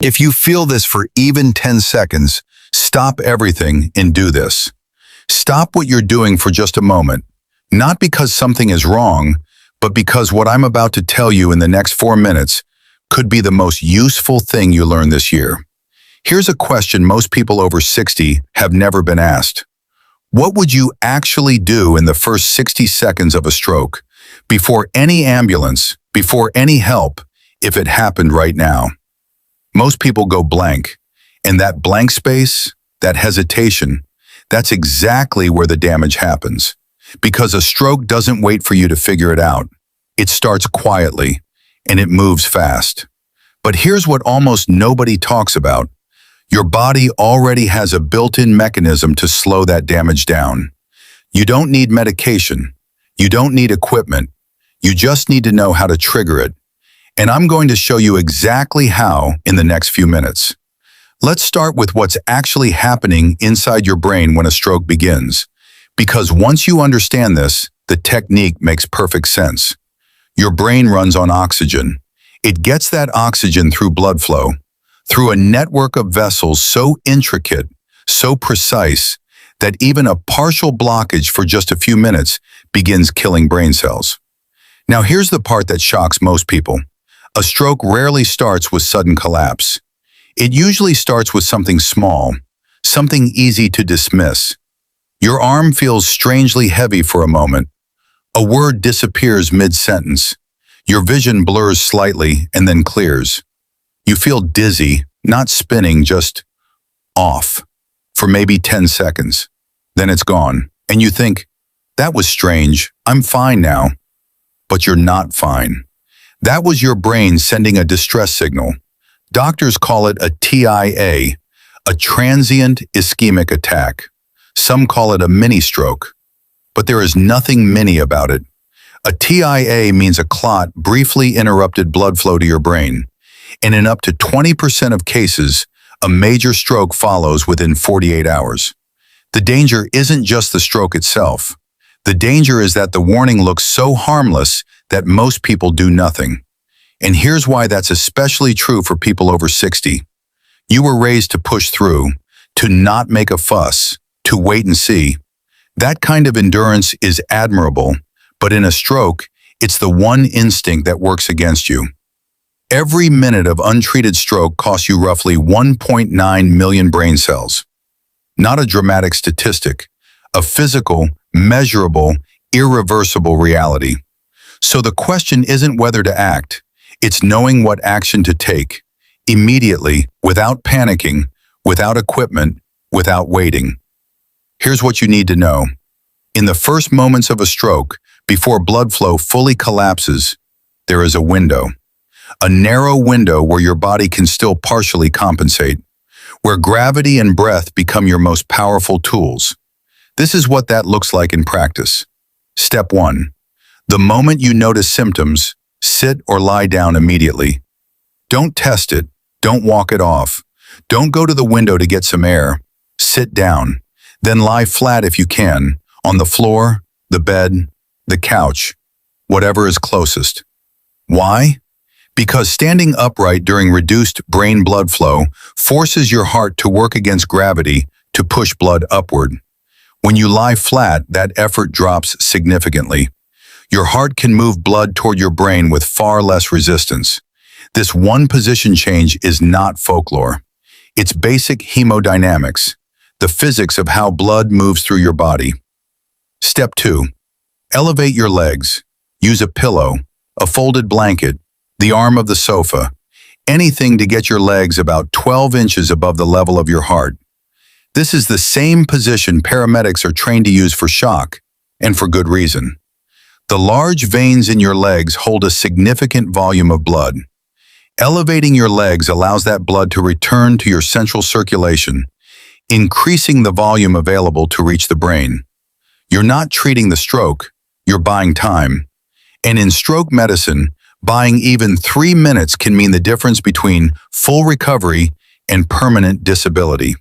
If you feel this for even 10 seconds, stop everything and do this. Stop what you're doing for just a moment, not because something is wrong, but because what I'm about to tell you in the next 4 minutes could be the most useful thing you learn this year. Here's a question most people over 60 have never been asked. What would you actually do in the first 60 seconds of a stroke, before any ambulance, before any help, if it happened right now? Most people go blank, and that blank space, that hesitation, that's exactly where the damage happens. Because a stroke doesn't wait for you to figure it out. It starts quietly, and it moves fast. But here's what almost nobody talks about. Your body already has a built-in mechanism to slow that damage down. You don't need medication. You don't need equipment. You just need to know how to trigger it. And I'm going to show you exactly how in the next few minutes. Let's start with what's actually happening inside your brain when a stroke begins. Because once you understand this, the technique makes perfect sense. Your brain runs on oxygen. It gets that oxygen through blood flow, through a network of vessels so intricate, so precise, that even a partial blockage for just a few minutes begins killing brain cells. Now here's the part that shocks most people. A stroke rarely starts with sudden collapse. It usually starts with something small, something easy to dismiss. Your arm feels strangely heavy for a moment. A word disappears mid-sentence. Your vision blurs slightly and then clears. You feel dizzy, not spinning, just off, for maybe 10 seconds. Then it's gone, and you think, that was strange, I'm fine now. But you're not fine. That was your brain sending a distress signal. Doctors call it a TIA, a Transient Ischemic Attack. Some call it a mini-stroke, but there is nothing mini about it. A TIA means a clot briefly interrupted blood flow to your brain, and in up to 20% of cases, a major stroke follows within 48 hours. The danger isn't just the stroke itself. The danger is that the warning looks so harmless that most people do nothing. And here's why that's especially true for people over 60. You were raised to push through, to not make a fuss, to wait and see. That kind of endurance is admirable, but in a stroke, it's the one instinct that works against you. Every minute of untreated stroke costs you roughly 1.9 million brain cells. Not a dramatic statistic, a physical, measurable, irreversible reality. So the question isn't whether to act, it's knowing what action to take, immediately, without panicking, without equipment, without waiting. Here's what you need to know. In the first moments of a stroke, before blood flow fully collapses, there is a window. A narrow window where your body can still partially compensate, where gravity and breath become your most powerful tools. This is what that looks like in practice. Step 1. The moment you notice symptoms, sit or lie down immediately. Don't test it. Don't walk it off. Don't go to the window to get some air. Sit down. Then lie flat if you can, on the floor, the bed, the couch, whatever is closest. Why? Because standing upright during reduced brain blood flow forces your heart to work against gravity to push blood upward. When you lie flat, that effort drops significantly. Your heart can move blood toward your brain with far less resistance. This one position change is not folklore. It's basic hemodynamics, the physics of how blood moves through your body. Step 2. Elevate your legs. Use a pillow, a folded blanket, the arm of the sofa, anything to get your legs about 12 inches above the level of your heart. This is the same position paramedics are trained to use for shock, and for good reason. The large veins in your legs hold a significant volume of blood. Elevating your legs allows that blood to return to your central circulation, increasing the volume available to reach the brain. You're not treating the stroke, you're buying time. And in stroke medicine, buying even 3 minutes can mean the difference between full recovery and permanent disability.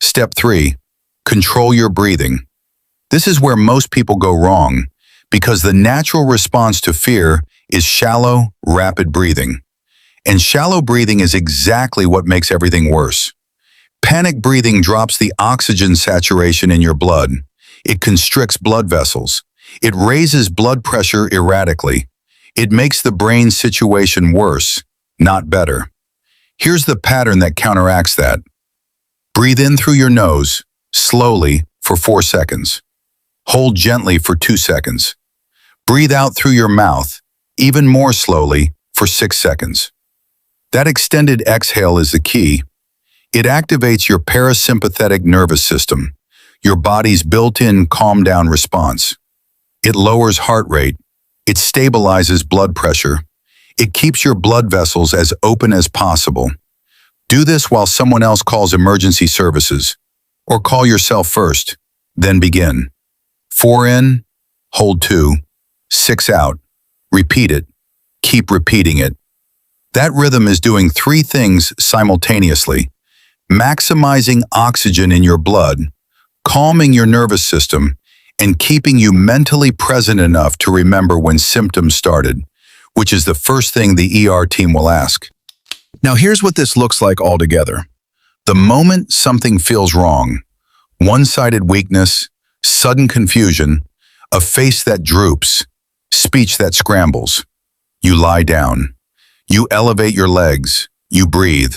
Step 3. Control your breathing. This is where most people go wrong, because the natural response to fear is shallow, rapid breathing. And shallow breathing is exactly what makes everything worse. Panic breathing drops the oxygen saturation in your blood. It constricts blood vessels. It raises blood pressure erratically. It makes the brain situation worse, not better. Here's the pattern that counteracts that. Breathe in through your nose, slowly, for 4 seconds. Hold gently for 2 seconds. Breathe out through your mouth, even more slowly, for 6 seconds. That extended exhale is the key. It activates your parasympathetic nervous system, your body's built-in calm-down response. It lowers heart rate. It stabilizes blood pressure. It keeps your blood vessels as open as possible. Do this while someone else calls emergency services, or call yourself first, then begin. 4 in, hold 2, 6 out. Repeat it. Keep repeating it. That rhythm is doing 3 things simultaneously: maximizing oxygen in your blood, calming your nervous system, and keeping you mentally present enough to remember when symptoms started, which is the first thing the ER team will ask. Now here's what this looks like altogether. The moment something feels wrong, one-sided weakness, sudden confusion, a face that droops, speech that scrambles, you lie down. You elevate your legs. You breathe.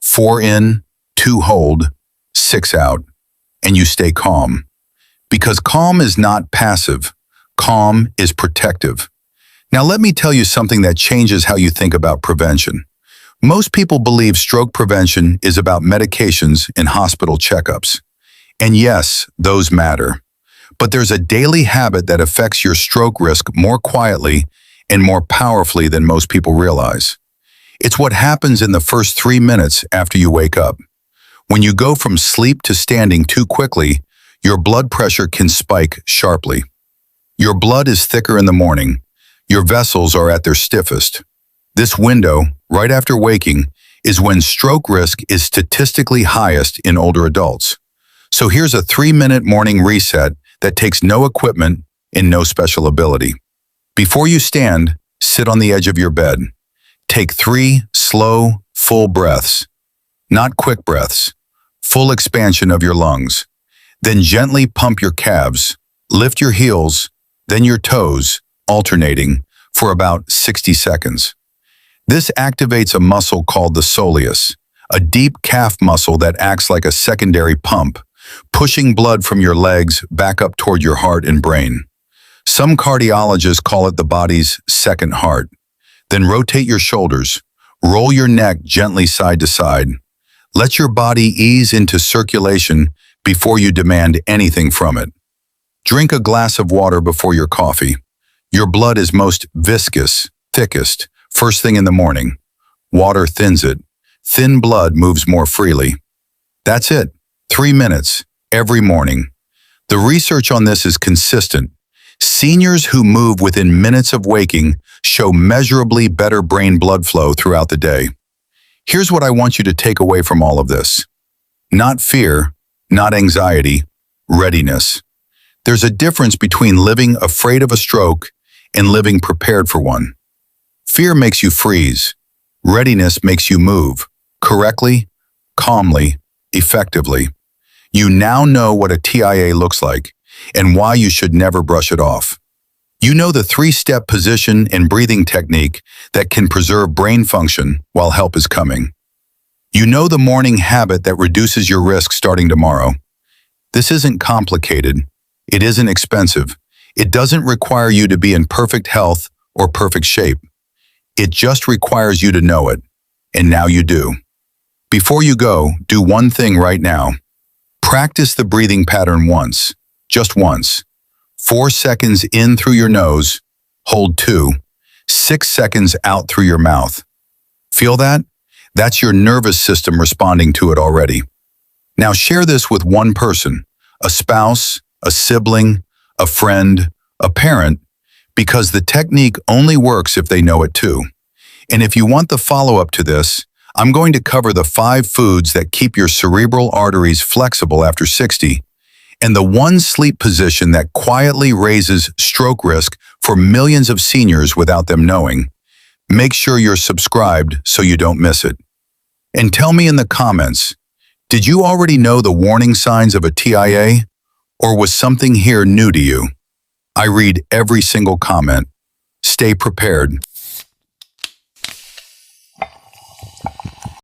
4 in, 2 hold, 6 out, and you stay calm. Because calm is not passive. Calm is protective. Now let me tell you something that changes how you think about prevention. Most people believe stroke prevention is about medications and hospital checkups. And yes, those matter. But there's a daily habit that affects your stroke risk more quietly and more powerfully than most people realize. It's what happens in the first 3 minutes after you wake up. When you go from sleep to standing too quickly, your blood pressure can spike sharply. Your blood is thicker in the morning. Your vessels are at their stiffest. This window, right after waking, is when stroke risk is statistically highest in older adults. So here's a 3-minute morning reset that takes no equipment and no special ability. Before you stand, sit on the edge of your bed. Take 3 slow, full breaths. Not quick breaths. Full expansion of your lungs. Then gently pump your calves. Lift your heels, then your toes, alternating, for about 60 seconds. This activates a muscle called the soleus, a deep calf muscle that acts like a secondary pump, pushing blood from your legs back up toward your heart and brain. Some cardiologists call it the body's second heart. Then rotate your shoulders. Roll your neck gently side to side. Let your body ease into circulation before you demand anything from it. Drink a glass of water before your coffee. Your blood is most viscous, thickest, first thing in the morning. Water thins it. Thin blood moves more freely. That's it. 3 minutes, every morning. The research on this is consistent. Seniors who move within minutes of waking show measurably better brain blood flow throughout the day. Here's what I want you to take away from all of this. Not fear, not anxiety, readiness. There's a difference between living afraid of a stroke and living prepared for one. Fear makes you freeze. Readiness makes you move, correctly, calmly, effectively. You now know what a TIA looks like and why you should never brush it off. You know the 3-step position and breathing technique that can preserve brain function while help is coming. You know the morning habit that reduces your risk starting tomorrow. This isn't complicated. It isn't expensive. It doesn't require you to be in perfect health or perfect shape. It just requires you to know it. And now you do. Before you go, do one thing right now. Practice the breathing pattern once. Just once. 4 seconds in through your nose, hold 2, 6 seconds out through your mouth. Feel that? That's your nervous system responding to it already. Now share this with one person, a spouse, a sibling, a friend, a parent, because the technique only works if they know it too. And if you want the follow-up to this, I'm going to cover the 5 foods that keep your cerebral arteries flexible after 60, and the 1 sleep position that quietly raises stroke risk for millions of seniors without them knowing. Make sure you're subscribed so you don't miss it. And tell me in the comments, did you already know the warning signs of a TIA, or was something here new to you? I read every single comment. Stay prepared.